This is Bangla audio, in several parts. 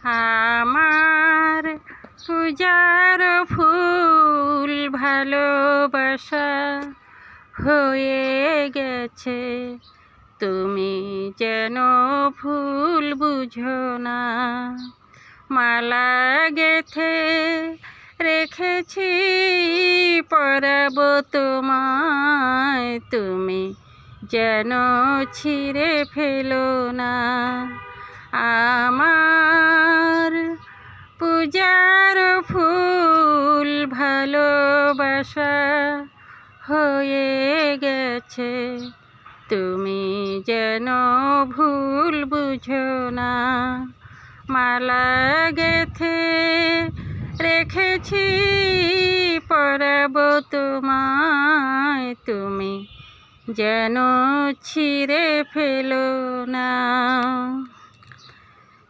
আমার পূজার ফুল ভালোবাসা হয়ে গেছে, তুমি যেন ভুল বুঝো না। মালা গেথে রেখেছি পরাবো তোমায়, তুমি যেন ছিঁড়ে ফেলো না। আমার পূজার ফুল ভালোবাসা হয়ে গেছে, তুমি যেন ভুল বুঝো না। মালা গেথে রেখেছি পরাবো তোমায়, তুমি যেন ছিঁড়ে ফেলো না।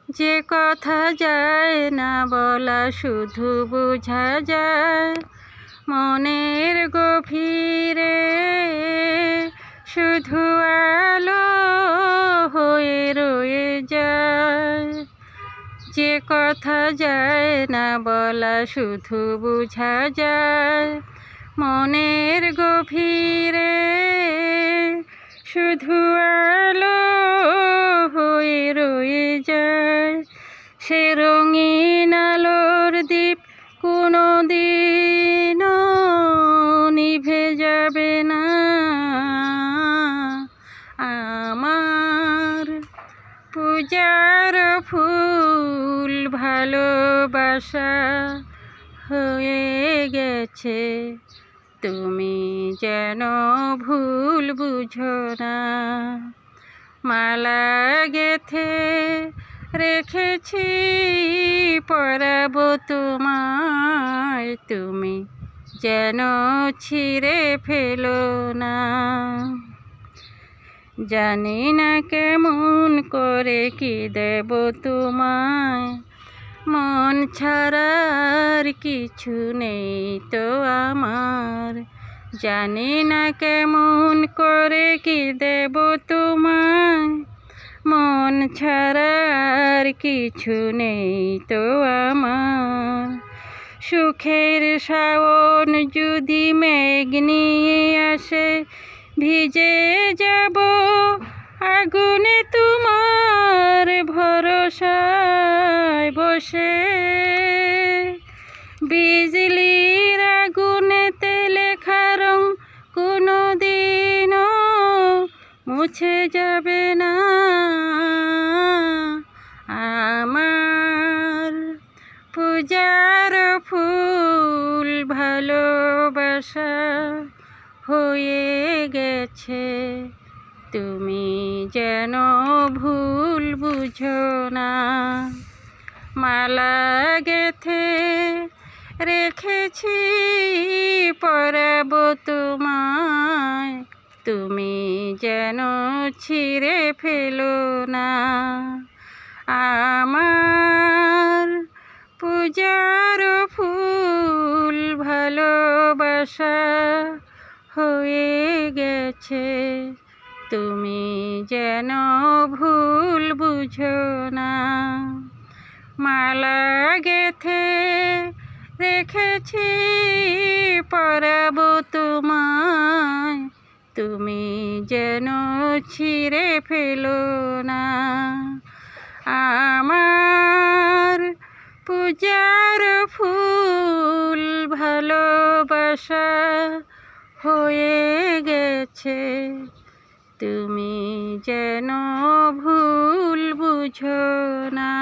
যে কথা যায় না বলা শুধু বোঝা যায় মনের গভীরে, শুধু আলো হয়ে রয়ে যায়। যে কথা যায় না বলা শুধু বোঝা যায় মনের গভীরে, শুধু আলো হয়ে রয়ে যায়। সে রঙিন আলোর দ্বীপ কোনো দিনও নিভে যাবে না। আমার পূজার ফুল ভালোবাসা হয়ে গেছে, তুমি যেন ভুল বুঝো না। মালা গেথে রেখেছি পরাবো তোমায়, তুমি যেন ছিঁড়ে ফেলো না। জানি না কেমন করে কি দেব তোমায়, মন ছাড়ার কিছু নেই তো আমার। জানি না কেমন করে কি দেব তোমায়, মন ছাড়ার কিছু নেই তো আমার। সুখের শাওন যদি মেঘ নিয়ে আসে, ভিজে যাব আগুনে তোমার ভরসায় বসে। বিজলির আগুনেতে লেখা রং কোনো দিনও মুছে যাবে না। আমার পূজার ফুল ভালোবাসা হয়ে গেছে, তুমি যেন ভুল বুঝো না। মালা গেথে রেখেছি পরাবো তোমায়, তুমি যেন ছিঁড়ে ফেলো না। আমার পূজার ফুল ভালোবাসা হয়ে গেছে, তুমি যেন ভুল বুঝো না। মালা গেথে রেখেছি পরাবো তোমায়, তুমি যেন ছিঁড়ে ফেলো না। আমার পূজার ফুল ভালোবাসা হয়ে গেছে, তুমি যেন ভুল বুঝো না।